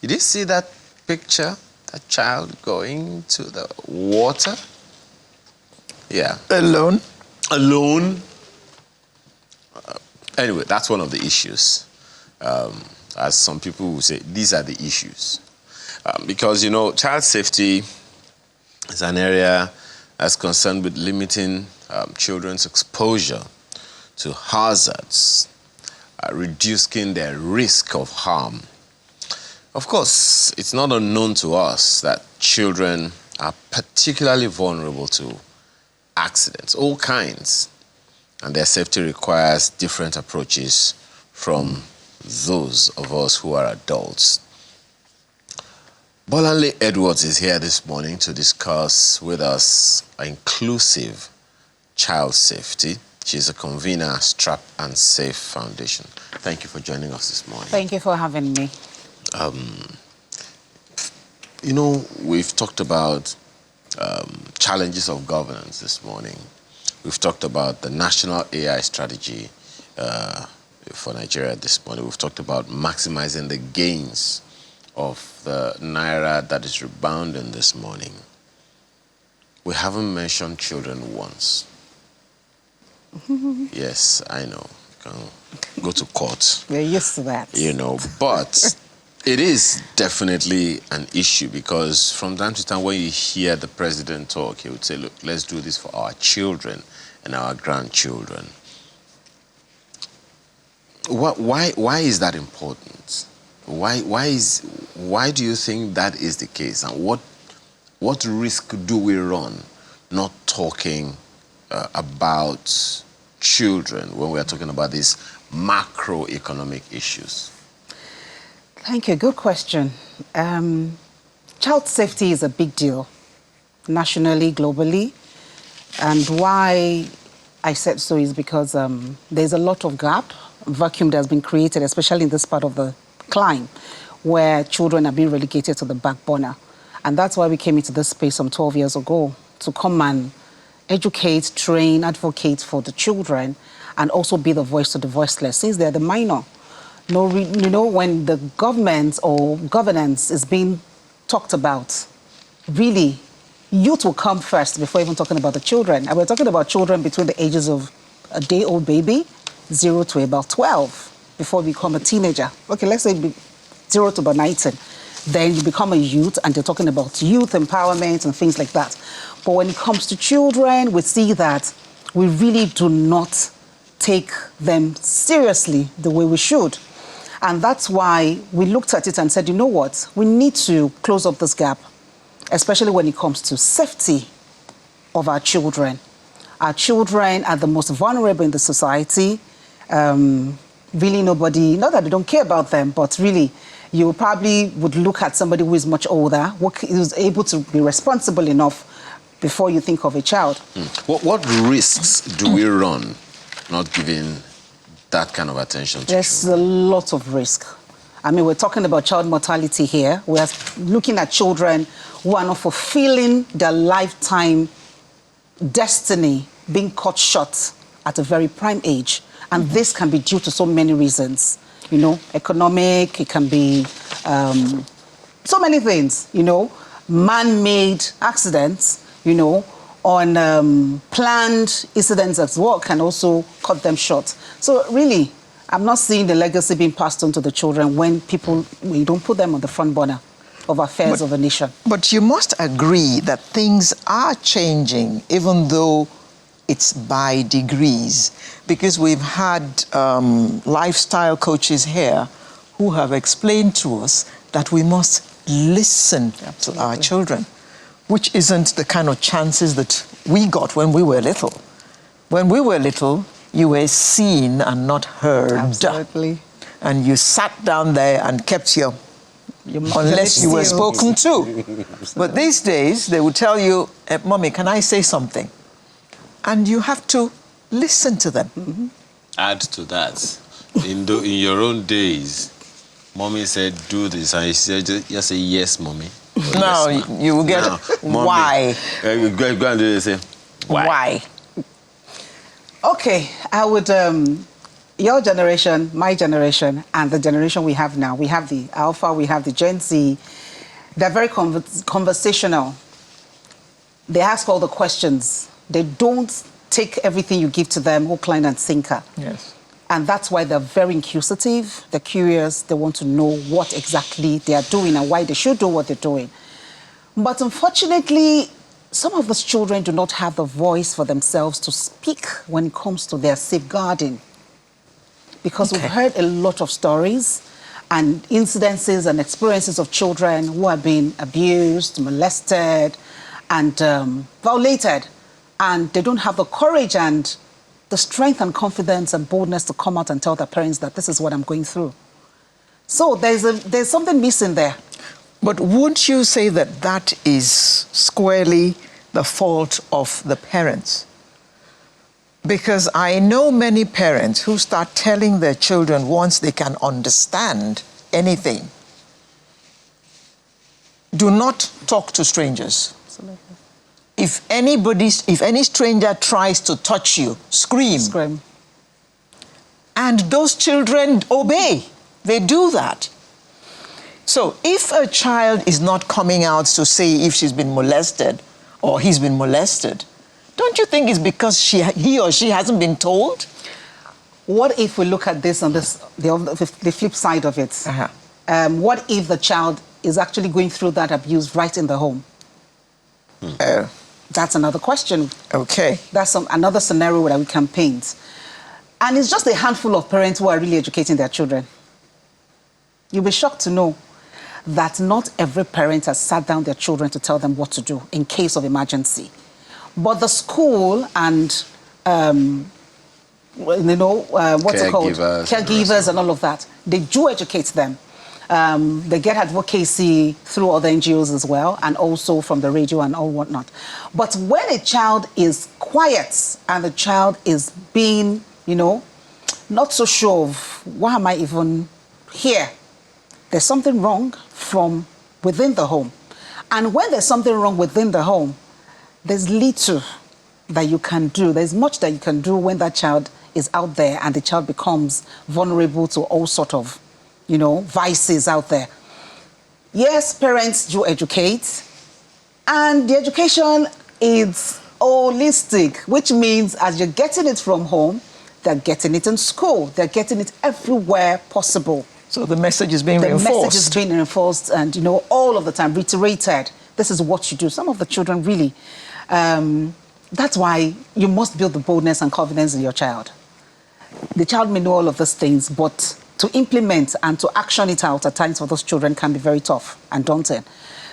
Did you see that picture? That child going to the water? Yeah. Alone? Alone? Anyway, that's one of the issues. As some people will say, these are the issues. Because, you know, child safety is an area that's concerned with limiting children's exposure to hazards, reducing their risk of harm. Of course, it's not unknown to us that children are particularly vulnerable to accidents, all kinds, and their safety requires different approaches from those of us who are adults. Bolanle Edwards is here this morning to discuss with us inclusive child safety. She's a convener at Strap and Safe Foundation. Thank you for joining us this morning. Thank you for having me. You know, we've talked about challenges of governance this morning. We've talked about the national AI strategy for Nigeria this morning. We've talked about maximizing the gains of the Naira that is rebounding this morning. We haven't mentioned children once. Yes, I know. You can go to court. We're used to that. You know, but it is definitely an issue because from time to time when you hear the president talk, he would say, look, let's do this for our children and our grandchildren. Why is that important? Why do you think that is the case? And what risk do we run not talking about children when we are talking about these macroeconomic issues? Thank you. Good question. Child safety is a big deal, nationally, globally. And why I said so is because there's a lot of vacuum that has been created, especially in this part of the climb, where children are being relegated to the back burner. And that's why we came into this space some 12 years ago, to come and educate, train, advocate for the children, and also be the voice to the voiceless, since they're the minor. You know, when the government or governance is being talked about, really, youth will come first before even talking about the children. And we're talking about children between the ages of a day-old baby, 0 to about 12, before you become a teenager. Okay, let's say 0 to about 19. Then you become a youth, and they're talking about youth empowerment and things like that. But when it comes to children, we see that we really do not take them seriously the way we should. And that's why we looked at it and said, you know what, we need to close up this gap, especially when it comes to safety of our children. Our children are the most vulnerable in the society. Really nobody, not that they don't care about them, but really you probably would look at somebody who is much older, who is able to be responsible enough before you think of a child. What risks do we run not giving that kind of attention to There's children? a lot of risk. I mean, we're talking about child mortality here. We're looking at children who are not fulfilling their lifetime destiny, being cut short at a very prime age. And this can be due to so many reasons. You know, economic, it can be so many things, you know, man-made accidents, you know, on planned incidents as well can also cut them short. So really, I'm not seeing the legacy being passed on to the children when we don't put them on the front burner of affairs of a nation. But you must agree that things are changing, even though it's by degrees, because we've had lifestyle coaches here who have explained to us that we must listen to our children, which isn't the kind of chances that we got when we were little. When we were little, you were seen and not heard. Absolutely. And you sat down there and kept your unless you were spoken to. But these days, they would tell you, Mommy, can I say something? And you have to listen to them. Add to that, in your own days, Mommy said, do this, and you said, just say, yes, Mommy. Now, yes, you will get, why? You go and do this, say, Why? Okay, I would your generation, my generation, and the generation we have now. We have the Alpha, we have the Gen Z. They're very conversational. They ask all the questions. They don't take everything you give to them, hook, line, and sinker. Yes. And that's why they're very inquisitive, they're curious, they want to know what exactly they are doing and why they should do what they're doing. But unfortunately, some of those children do not have the voice for themselves to speak when it comes to their safeguarding. Because we've heard a lot of stories and incidences and experiences of children who have been abused, molested, and violated. And they don't have the courage and the strength and confidence and boldness to come out and tell their parents that this is what I'm going through. So there's something missing there. But wouldn't you say that that is squarely the fault of the parents? Because I know many parents who start telling their children once they can understand anything, do not talk to strangers. Absolutely. If any stranger tries to touch you, scream. Scream. And those children obey. They do that. So if a child is not coming out to say if she's been molested or he's been molested, don't you think it's because he or she hasn't been told? What if we look at this on the flip side of it? What if the child is actually going through that abuse right in the home? That's another question. Okay. That's another scenario that we can paint. And it's just a handful of parents who are really educating their children. You'll be shocked to know that not every parent has sat down their children to tell them what to do in case of emergency. But the school and, caregivers and all of that, they do educate them. They get advocacy through other NGOs as well, and also from the radio and all whatnot. But when a child is quiet and the child is being, not so sure of why am I even here, there's something wrong from within the home. And when there's something wrong within the home, there's little that you can do. There's much that you can do when that child is out there and the child becomes vulnerable to all sort of, vices out there. Yes, parents do educate, and the education is holistic, which means as you're getting it from home, they're getting it in school, they're getting it everywhere possible. So the message is being reinforced. The message is being reinforced and, all of the time, reiterated. This is what you do. Some of the children really, that's why you must build the boldness and confidence in your child. The child may know all of these things, but to implement and to action it out at times for those children can be very tough and daunting.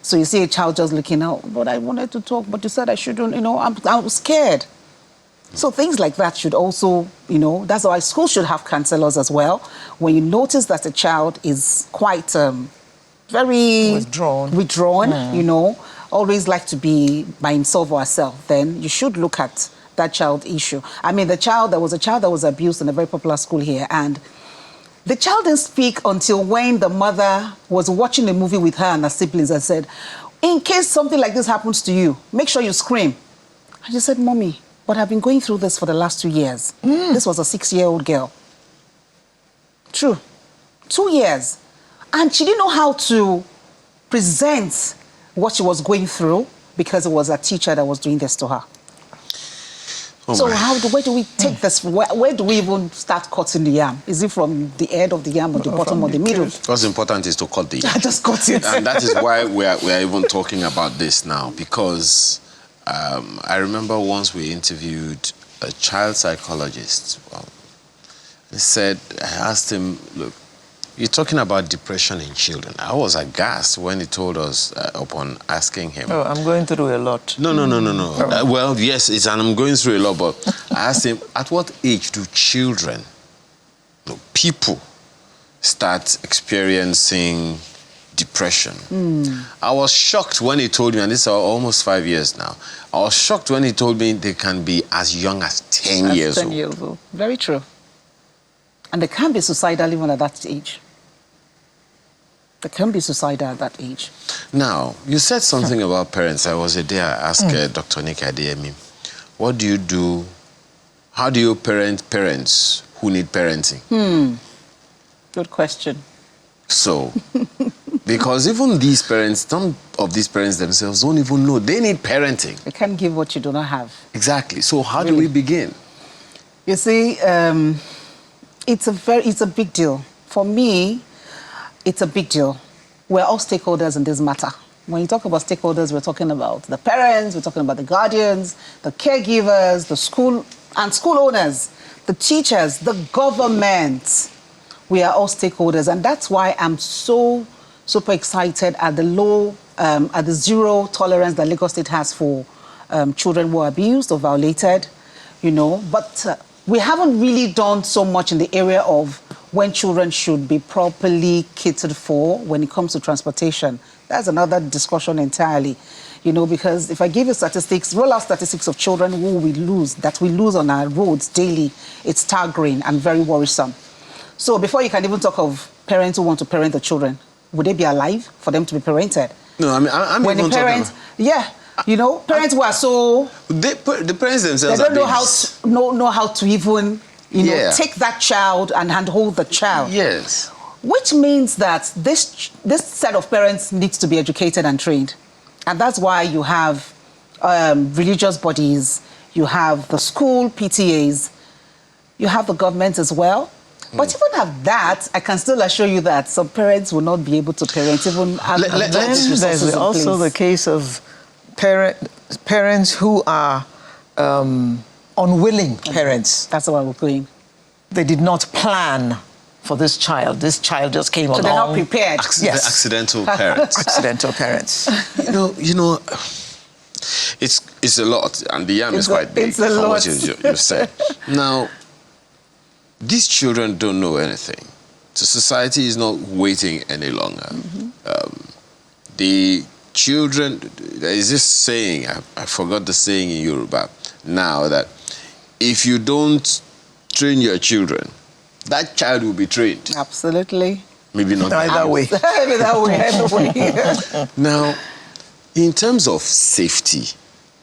So you see a child just looking out, but I wanted to talk, but you said I shouldn't, I'm scared. So things like that should also, that's why schools should have counselors as well. When you notice that a child is quite very withdrawn, always like to be by himself or herself, then you should look at that child issue. I mean, there was a child that was abused in a very popular school here, and the child didn't speak until when the mother was watching a movie with her and her siblings and said, in case something like this happens to you, make sure you scream. I just said, Mommy, but I've been going through this for the last 2 years. This was a 6-year-old girl. True. 2 years. And she didn't know how to present what she was going through because it was a teacher that was doing this to her. So where do we take this? Where do we even start cutting the yam? Is it from the head of the yam or the bottom or the middle? What's important is to cut the yam. Just cut it. And that is why we are even talking about this now, because I remember once we interviewed a child psychologist. Well, I asked him, look, you're talking about depression in children. I was aghast when he told us upon asking him. Oh, I'm going through a lot. No. Well, yes, I'm going through a lot, but I asked him, at what age do children, people, start experiencing depression? I was shocked when he told me, and this is almost 5 years now, I was shocked when he told me they can be as young as 10 years old. Very true. And they can be suicidal even at that age. They can be suicidal at that age. Now, you said something about parents. I was a day I asked Dr. Nick Adeyemi, what do you do? How do you parent parents who need parenting? Good question. So, because even these parents, some of these parents themselves don't even know they need parenting. You can't give what you do not have. Exactly. So how do we begin? You see, it's a big deal. For me, it's a big deal. We're all stakeholders in this matter. When you talk about stakeholders, we're talking about the parents, we're talking about the guardians, the caregivers, the school and school owners, the teachers, the government. We are all stakeholders, and that's why I'm so super excited at the zero tolerance that Lagos State has for children who are abused or violated, But we haven't really done so much in the area of when children should be properly catered for when it comes to transportation. That's another discussion entirely, because if I give you statistics, roll out statistics of children who we lose on our roads daily, it's staggering and very worrisome. So before you can even talk of parents who want to parent the children, would they be alive for them to be parented? No, I'm when even the parents, talking about... parents who are so... the parents themselves they don't are know how to even, take that child and handhold the child. Yes. Which means that this set of parents needs to be educated and trained. And that's why you have religious bodies, you have the school PTAs, you have the government as well. But even at that, I can still assure you that some parents will not be able to parent, even have these resources There's also the case of parents who are unwilling parents. That's why we're going. They did not plan for this child. This child just came along. So they're not prepared. Yes. Accidental parents. Accidental parents. It's a lot, and the yam is quite big it's a from lot. what you've said. Now, these children don't know anything. So society is not waiting any longer. The children, there is this saying, I forgot the saying in Yoruba now, that if you don't train your children, that child will be trained. Absolutely. Maybe not Either way. Maybe that way. Now, in terms of safety,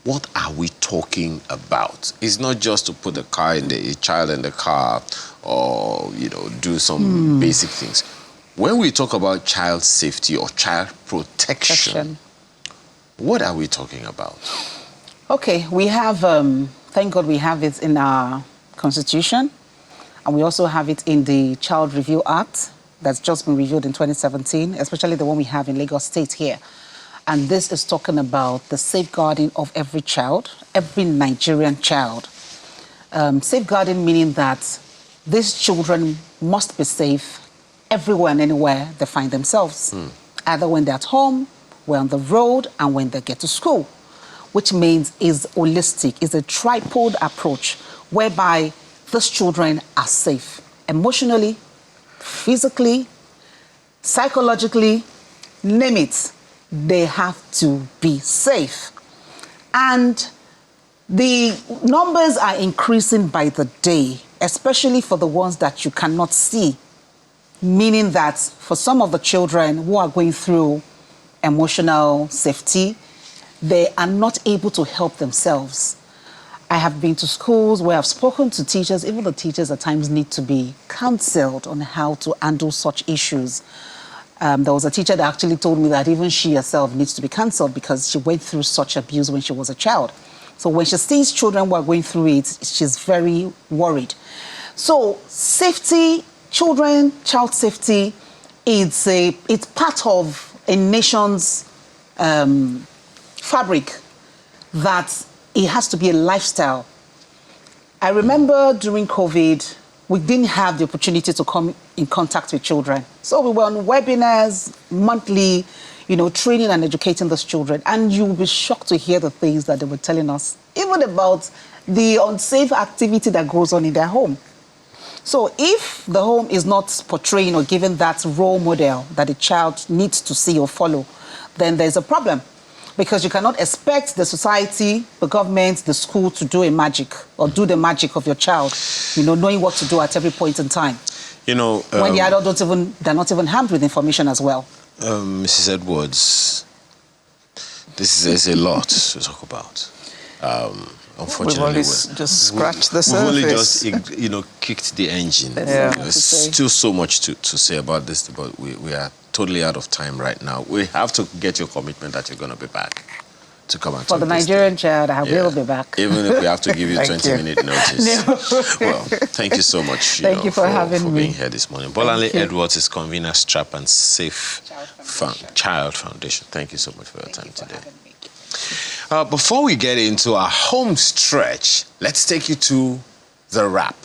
what are we talking about? It's not just to put a child in the car or, do some basic things. When we talk about child safety or child protection, what are we talking about? Okay, we have, thank God we have it in our Constitution, and we also have it in the Child Review Act that's just been reviewed in 2017, especially the one we have in Lagos State here. And this is talking about the safeguarding of every child, every Nigerian child. Safeguarding meaning that these children must be safe everywhere and anywhere they find themselves, either when they're at home, when on the road, and when they get to school, which means is holistic, is a tripod approach whereby these children are safe emotionally, physically, psychologically, name it. They have to be safe. And the numbers are increasing by the day, especially for the ones that you cannot see. Meaning that for some of the children who are going through emotional safety, they are not able to help themselves. I have been to schools where I've spoken to teachers. Even the teachers at times need to be counseled on how to handle such issues. There was a teacher that actually told me that even she herself needs to be counseled because she went through such abuse when she was a child. So when she sees children who are going through it, she's very worried. So safety, child safety, it's part of a nation's fabric that it has to be a lifestyle. I remember during COVID, we didn't have the opportunity to come in contact with children. So we were on webinars monthly, training and educating those children. And you'll be shocked to hear the things that they were telling us, even about the unsafe activity that goes on in their home. So if the home is not portraying or giving that role model that the child needs to see or follow, then there's a problem. Because you cannot expect the society, the government, the school to do a magic or do the magic of your child, knowing what to do at every point in time. When the adults they're not even armed with information as well. Mrs. Edwards, this is a lot to talk about. Unfortunately, We've only just scratched the surface. We've only just, kicked the engine. Yeah. There's still so much to say about this, but we are totally out of time right now. We have to get your commitment that you're going to be back to come and For talk the this Nigerian thing. child, I will be back. Even if we have to give you Thank 20-minute notice. Well, thank you so much Thank you for having for me. being here this morning. Bolanle you. Edwards is Convener Strap and Safe Child Foundation. Child Foundation. Thank you so much for your time today. Before we get into our home stretch, let's take you to the wrap.